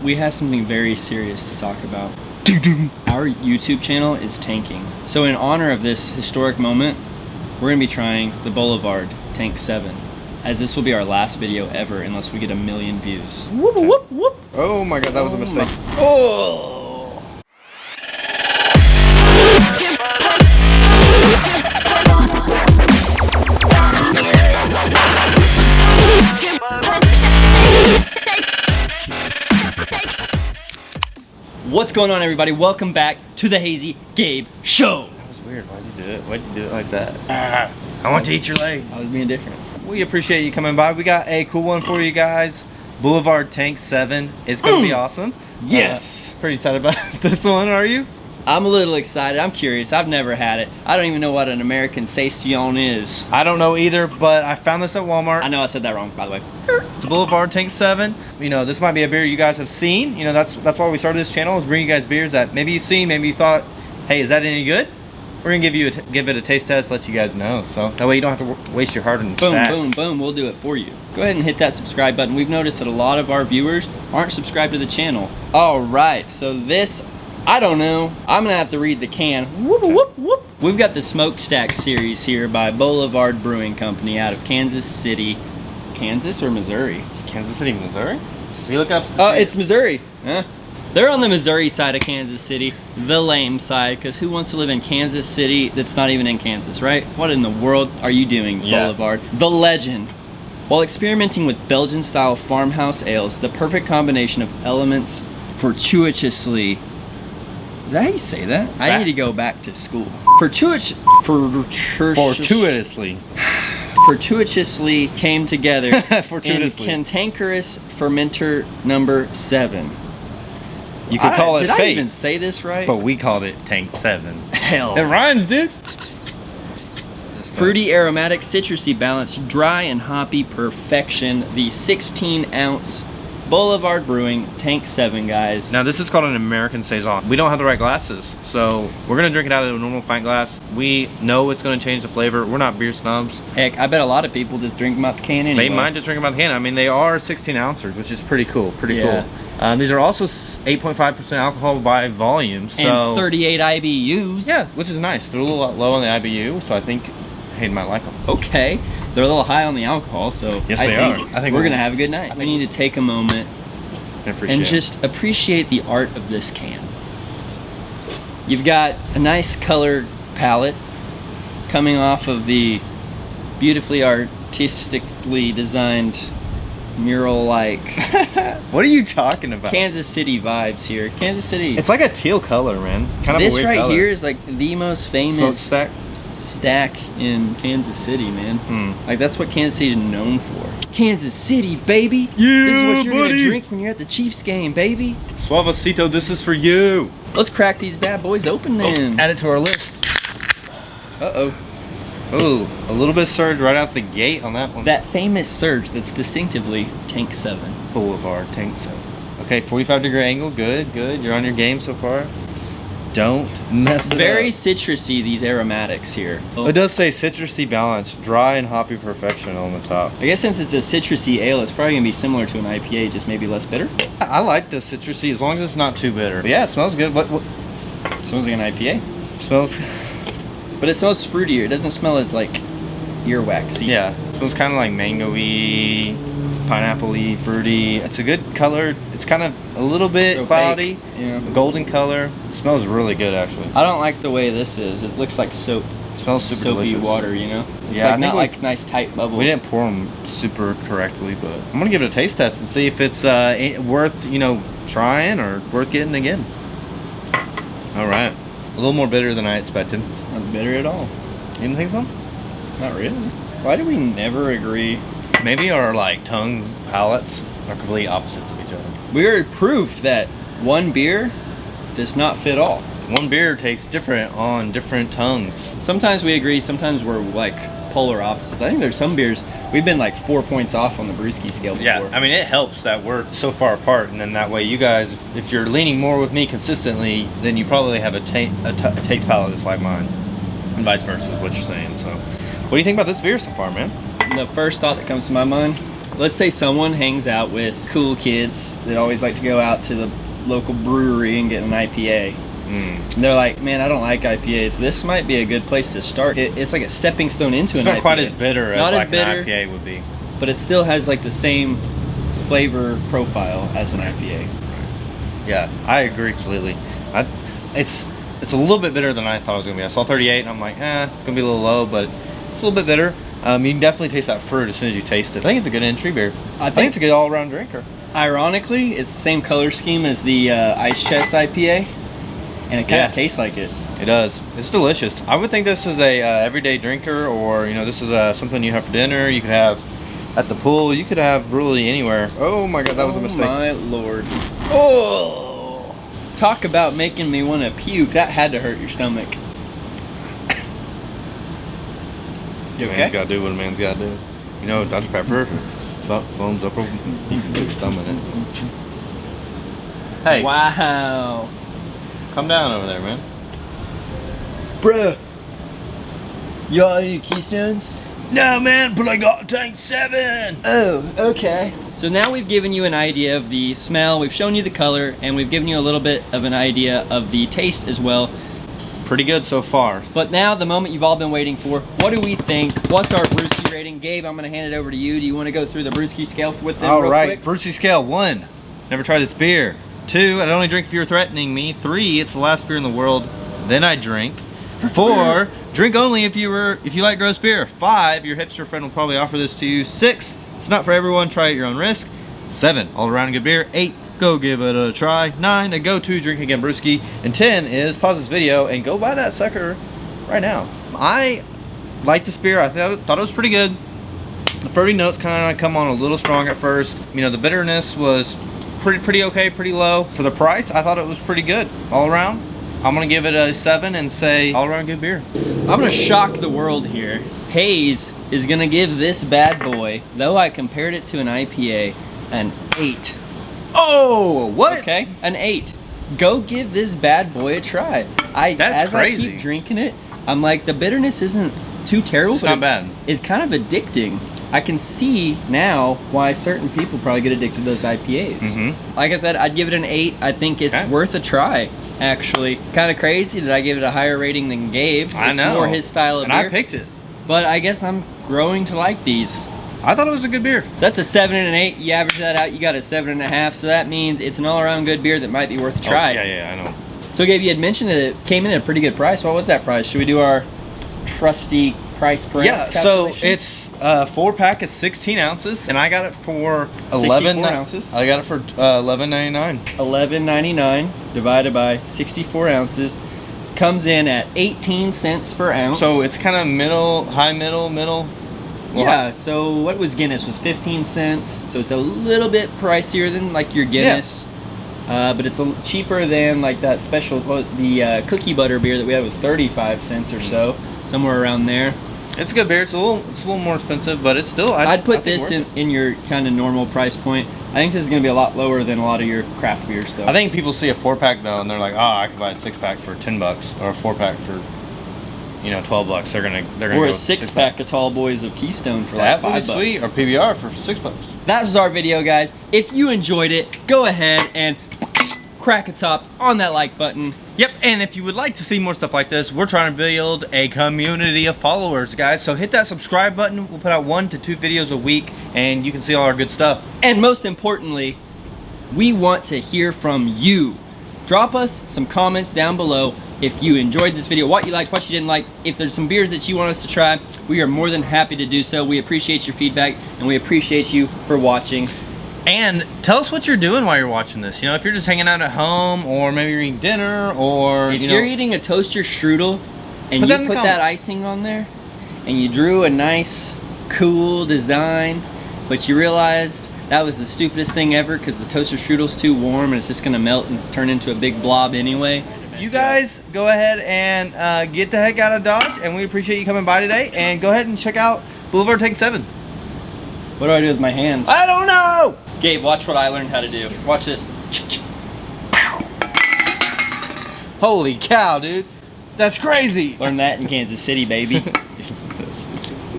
We have something very serious to talk about. Our YouTube channel is tanking. So in honor of this historic moment, we're gonna be trying the Boulevard Tank 7, as this will be our last video ever unless we get 1 million views. Whoop, whoop, whoop. Oh my god, that was a mistake. Oh! What's going on, everybody? Welcome back to the Hazy Gabe Show. That was weird. Why'd you do it? Why'd you do it like that? I want to eat your leg. I was being different. We appreciate you coming by. We got a cool one for you guys. Boulevard Tank 7. It's going to be awesome. Yes. Pretty excited about this one, are you? I'm a little excited. I'm curious. I've never had it. I don't even know what an American Saison is. I don't know either, but I found this at Walmart. I know I said that wrong, by the way. It's Boulevard Tank 7. You know, this might be a beer you guys have seen. You know, that's why we started this channel, is bring you guys beers that maybe you've seen, maybe you thought, hey, is that any good? We're gonna give it a taste test, let you guys know, so that way you don't have to waste your hard-earned stats. Boom, boom, we'll do it for you. Go ahead and hit that subscribe button. We've noticed that a lot of our viewers aren't subscribed to the channel. All right, so this, I don't know. I'm gonna have to read the can. Whoop, whoop, whoop. We've got the Smokestack series here by Boulevard Brewing Company out of Kansas City. Kansas or Missouri? Kansas City, Missouri? So you look up. Oh, it's Missouri. Huh? They're on the Missouri side of Kansas City, the lame side, because who wants to live in Kansas City that's not even in Kansas, right? What in the world are you doing, Boulevard? The legend. While experimenting with Belgian-style farmhouse ales, the perfect combination of elements fortuitously... Is that how you say that? I need to go back to school. Fortuitously came together in cantankerous fermenter number 7. You could call it fate. Did I even fate, say this right? but we called it Tank 7. Hell. It rhymes, dude. Fruity, aromatic, citrusy balance, dry and hoppy perfection. The 16-ounce Boulevard Brewing Tank 7, guys. Now this is called an American Saison. We don't have the right glasses, so we're gonna drink it out of a normal pint glass. We know it's gonna change the flavor. We're not beer snobs. Heck, I bet a lot of people just drink them out the can anyway. They might just drink them out the can. I mean, they are 16 ounces, which is pretty cool. Pretty cool. These are also 8.5% alcohol by volume, so and 38 IBUs. Yeah, which is nice. They're a little low on the IBU, so I think Hayden might like them. Okay, they're a little high on the alcohol, so yes, I think we're gonna have a good night. We need to take a moment and just appreciate the art of this can. You've got a nice color palette coming off of the beautifully artistically designed mural-like. What are you talking about? Kansas City vibes here. Kansas City. It's like a teal color, man. Kind of this a weird right color. here is like the most famous stack in Kansas City, man. Like that's what Kansas City is known for. Kansas City, baby. Yeah, this is what you're buddy. gonna drink when you're at the Chiefs game, baby. Suavecito, this is for you. Let's crack these bad boys open then. Add it to our list. Uh-oh. Oh, a little bit of surge right out the gate on that one. That famous surge that's distinctively Tank 7. Boulevard Tank 7. Okay, 45-degree angle. Good, good. You're on your game so far. Don't mess it up. Very citrusy, these aromatics here. It does say citrusy balance, dry and hoppy perfection on the top. I guess since it's a citrusy ale, it's probably gonna be similar to an IPA, just maybe less bitter. I like the citrusy as long as it's not too bitter. But yeah, it smells good. What? It smells like an IPA. Smells. But it smells fruitier. It doesn't smell as like earwaxy. Yeah, it smells kind of like mango-y, pineapple-y, fruity. It's a good color. It's kind of a little bit cloudy, golden color. It smells really good, actually. I don't like the way this is. It looks like soap. It smells super soapy delicious. Water, you know? It's yeah, like not like nice tight bubbles. We didn't pour them super correctly, but I'm gonna give it a taste test and see if it's worth, you know, trying or worth getting again. All right. A little more bitter than I expected. It's not bitter at all. You didn't think so? Not really. Why do we never agree? Maybe our like tongue palates are complete opposites of each other. We are proof that one beer does not fit all. One beer tastes different on different tongues. Sometimes we agree, sometimes we're like polar opposites. I think there's some beers we've been like 4 points off on the Brewskie scale before. Yeah, I mean it helps that we're so far apart, and then that way you guys, if you're leaning more with me consistently, then you probably have a taste palate that's like mine, and vice versa is what you're saying. So, what do you think about this beer so far, man? The first thought that comes to my mind let's say someone hangs out with cool kids that always like to go out to the local brewery and get an IPA. And they're like, man, I don't like IPAs. This might be a good place to start. It's like a stepping stone into an IPA. It's not quite as bitter as like bitter, an IPA would be. But it still has like the same flavor profile as an IPA. Yeah, I agree completely. It's a little bit bitter than I thought it was going to be. I saw 38 and I'm like, it's going to be a little low, but it's a little bit bitter. You can definitely taste that fruit as soon as you taste it. I think it's a good entry beer. I think it's a good all-around drinker. Ironically, it's the same color scheme as the Ice Chest IPA, and it kind of tastes like it. It does. It's delicious. I would think this is a everyday drinker, or this is something you have for dinner. You could have at the pool. You could have really anywhere. Oh my God, that was a mistake. Oh my Lord. Oh, talk about making me want to puke. That had to hurt your stomach. You okay? Man's got to do what a man's got to do. Dr. Pepper foams up. You can put your thumb in it. Hey. Wow. Come down over there, man. Bruh. Y'all any Keystones? No, man, but I got tank 7. Oh, okay. So now we've given you an idea of the smell, we've shown you the color, and we've given you a little bit of an idea of the taste as well. Pretty good so far. But now the moment you've all been waiting for, what do we think? What's our Brewskie rating? Gabe, I'm gonna hand it over to you. Do you want to go through the Brewskie scale with them real quick? Brewskie scale. 1, never tried this beer. 2, I'd only drink if you were threatening me. 3, it's the last beer in the world, then I drink. 4, drink only if you like gross beer. 5, your hipster friend will probably offer this to you. 6, it's not for everyone, try it at your own risk. 7, all around good beer. 8, go give it a try. 9, a go-to drink again Brewskie. And 10 is pause this video and go buy that sucker right now. I like this beer. I thought it was pretty good. The fruity notes kind of come on a little strong at first. The bitterness was pretty okay, pretty low. For the price, I thought it was pretty good all around. I'm gonna give it a 7 and say all around good beer. I'm gonna shock the world here. Hayes is gonna give this bad boy, though I compared it to an IPA, an 8. Oh, what? Okay, an 8. Go give this bad boy a try. As crazy. I keep drinking it, I'm like, the bitterness isn't too terrible. It's not bad. It's kind of addicting. I can see now why certain people probably get addicted to those IPAs. Like I said, I'd give it an 8. I think it's worth a try, actually. Kind of crazy that I gave it a higher rating than Gabe. I know. It's more his style of beer. And I picked it. But I guess I'm growing to like these. I thought it was a good beer. So that's a 7 and an 8. You average that out, you got a 7.5. So that means it's an all-around good beer that might be worth a try. Oh, yeah, I know. So Gabe, you had mentioned that it came in at a pretty good price. What was that price? Should we do our trusty price per ounce calculation? So it's a 4-pack is 16 ounces, and I got it for 64 ounces. I got it for $11.99. $11.99 divided by 64 ounces comes in at 18 cents per ounce. So it's kind of middle. Well, yeah, so what was Guinness? Was 15 cents. So it's a little bit pricier than like your Guinness. Yeah. But it's cheaper than like that special, the cookie butter beer that we had was 35 cents or so. Somewhere around there. It's a good beer. It's a little more expensive, but it's still. I'd put this in your kind of normal price point. I think this is going to be a lot lower than a lot of your craft beers, though. I think people see a 4-pack though, and they're like, "Oh, I could buy a 6-pack for $10, or a 4-pack for, $12." They're gonna. Or a 6-pack of Tall Boys of Keystone for like $5. Sweet, or PBR for $6. That was our video, guys. If you enjoyed it, go ahead and crack a top on that like button. Yep, and if you would like to see more stuff like this, we're trying to build a community of followers, guys. So hit that subscribe button. We'll put out 1 to 2 videos a week, and you can see all our good stuff. And most importantly, we want to hear from you. Drop us some comments down below if you enjoyed this video, what you liked, what you didn't like. If there's some beers that you want us to try, we are more than happy to do so. We appreciate your feedback, and we appreciate you for watching. And tell us what you're doing while you're watching this. If you're just hanging out at home, or maybe you're eating dinner, or if you're eating a toaster strudel and you put that icing on there and you drew a nice cool design, but you realized that was the stupidest thing ever because the toaster strudel's too warm and it's just gonna melt and turn into a big blob anyway. You guys go ahead and get the heck out of Dodge, and we appreciate you coming by today. And go ahead and check out Boulevard Tank 7. What do I do with my hands? I don't know! Gabe, watch what I learned how to do. Watch this. Holy cow, dude. That's crazy. Learned that in Kansas City, baby.